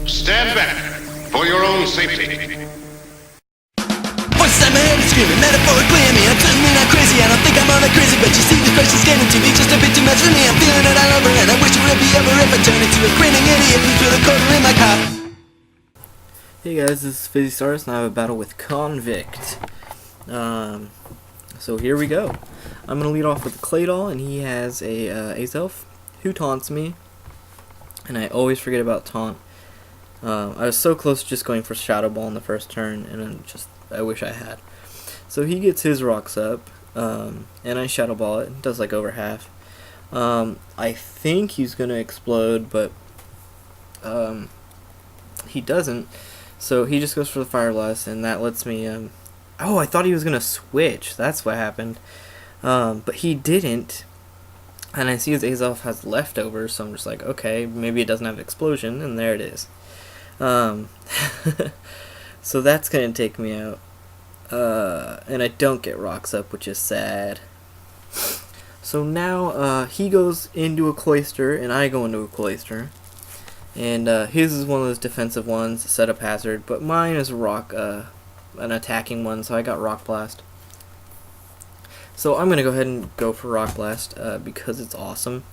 Stand back for your own safety. Voices in my head are screaming, metaphorically at me. I'm certainly not crazy, I don't think I'm all that crazy, but you see this question's getting to me just a bit too much for me. I'm feeling it all over, and I wish it would be over if I turned into a grinning idiot who's with a quarter in my car. Hey guys, this is Fizz and I have a battle with Konvict. So here we go. I'm gonna lead off with Claydol, and he has a Azelf who taunts me, and I always forget about taunt. I was so close to just going for Shadow Ball in the first turn, and I wish I had. So he gets his rocks up, and I Shadow Ball it. It does like over half. I think he's gonna explode, but he doesn't. So he just goes for the Fire Blast, and that lets me. Oh, I thought he was gonna switch. That's what happened. But he didn't. And I see his Azelf has leftovers, so I'm just like, okay, maybe it doesn't have explosion, and there it is. So that's gonna take me out. And I don't get rocks up, which is sad. So now he goes into a cloister, and I go into a cloister. And his is one of those defensive ones, setup hazard, but mine is rock, an attacking one, so I got Rock Blast. So I'm gonna go ahead and go for Rock Blast because it's awesome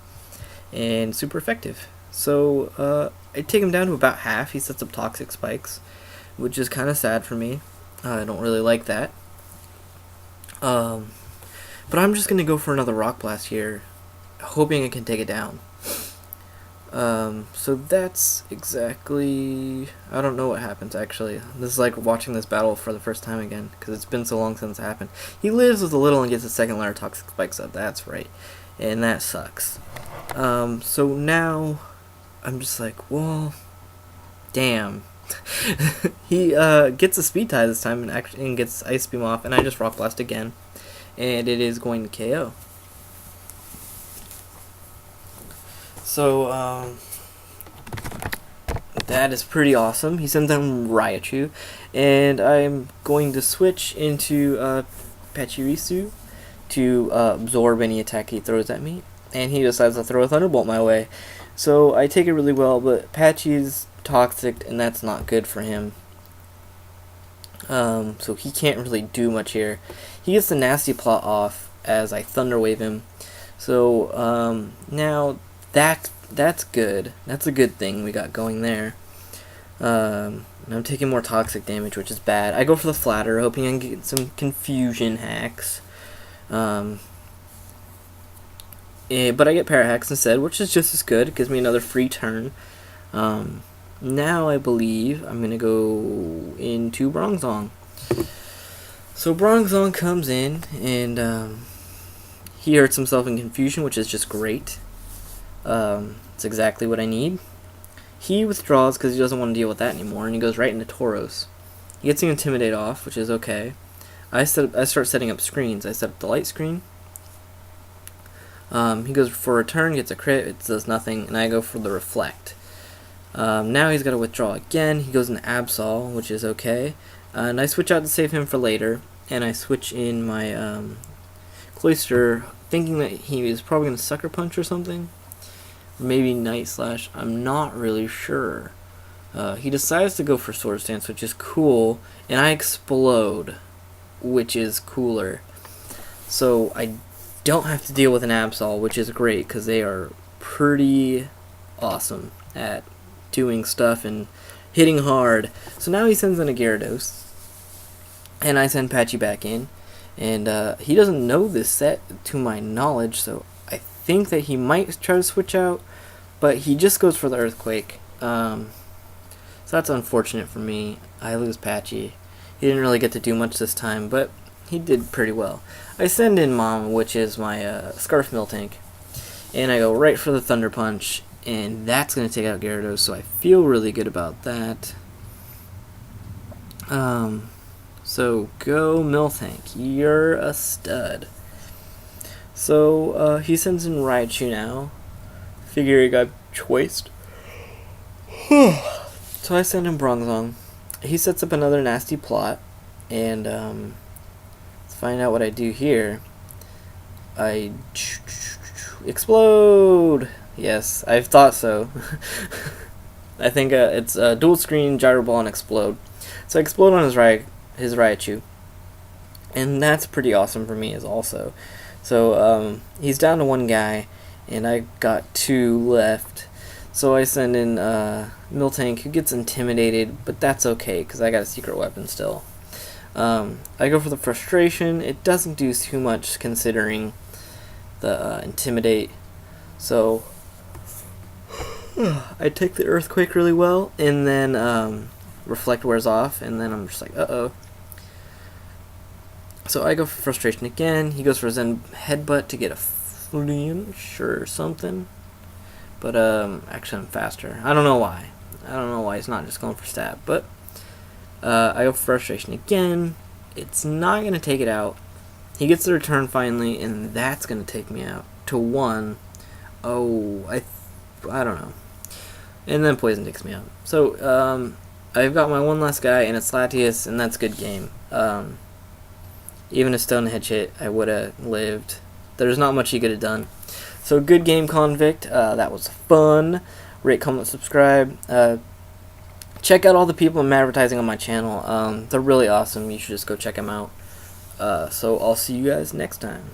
and super effective. So I take him down to about half. He sets up Toxic Spikes, which is kind of sad for me. I don't really like that. But I'm just gonna go for another Rock Blast here, hoping I can take it down. So that's exactly, I don't know what happens actually. This is like watching this battle for the first time again, because it's been so long since it happened. He lives with a little and gets a second layer of Toxic Spikes up, that's right. And that sucks. So now, I'm just like, well, damn. He gets a Speed Tie this time and gets Ice Beam off, and I just Rock Blast again. And it is going to KO. So, that is pretty awesome. He sends down Raichu, and I'm going to switch into Pachirisu to absorb any attack he throws at me, and he decides to throw a Thunderbolt my way. So I take it really well, but Patchy's toxic, and that's not good for him. So he can't really do much here. He gets the Nasty Plot off as I Thunder Wave him. So now that's good. That's a good thing we got going there. I'm taking more toxic damage, which is bad. I go for the Flatter, hoping I can get some confusion hacks. But I get Parahacks instead, which is just as good. It gives me another free turn. Now I believe I'm gonna go into Bronzong. So Bronzong comes in, and he hurts himself in confusion, which is just great. It's exactly what I need. He withdraws because he doesn't want to deal with that anymore, and he goes right into Tauros. He gets the Intimidate off, which is okay. I start setting up screens. I set up the Light Screen. He goes for a turn, gets a crit, it does nothing, and I go for the Reflect. Now he's got to withdraw again. He goes into Absol, which is okay. And I switch out to save him for later, and I switch in my Cloister, thinking that he is probably going to Sucker Punch or something. Maybe Night Slash, I'm not really sure. He decides to go for Sword Stance, which is cool, and I explode, which is cooler. So I don't have to deal with an Absol, which is great, because they are pretty awesome at doing stuff and hitting hard. So now he sends in a Gyarados, and I send Patchy back in, and he doesn't know this set to my knowledge, so I think that he might try to switch out, but he just goes for the Earthquake. So that's unfortunate for me. I lose Patchy. He didn't really get to do much this time, but he did pretty well. I send in Mom, which is my Scarf Miltank, and I go right for the Thunder Punch, and that's going to take out Gyarados, so I feel really good about that. So go Miltank, you're a stud. So he sends in Raichu now. Figure he got choiced. So I send him Bronzong. He sets up another Nasty Plot, and let's find out what I do here. I explode. Yes, I thought so. I think it's dual screen, gyro ball, and explode. So I explode on his Raichu, and that's pretty awesome for me as also. So he's down to one guy, and I got 2 left. So I send in Miltank, who gets intimidated, but that's okay because I got a secret weapon still. I go for the frustration. It doesn't do too much considering the intimidate. So I take the earthquake really well, and then reflect wears off, and then I'm just like, uh-oh. So I go for frustration again. He goes for Zen headbutt to get a flinch or something. But actually I'm faster. I don't know why. He's not just going for stab. But I go for frustration again. It's not going to take it out. He gets the return finally, and that's going to take me out to 1. Oh, I don't know. And then poison takes me out. So I've got my one last guy, and it's Latias, and that's good game. Even a stone hedge hit, I would have lived. There's not much he could have done. So good game, Konvict. That was fun. Rate, comment, subscribe. Check out all the people I'm advertising on my channel. They're really awesome. You should just go check them out. So I'll see you guys next time.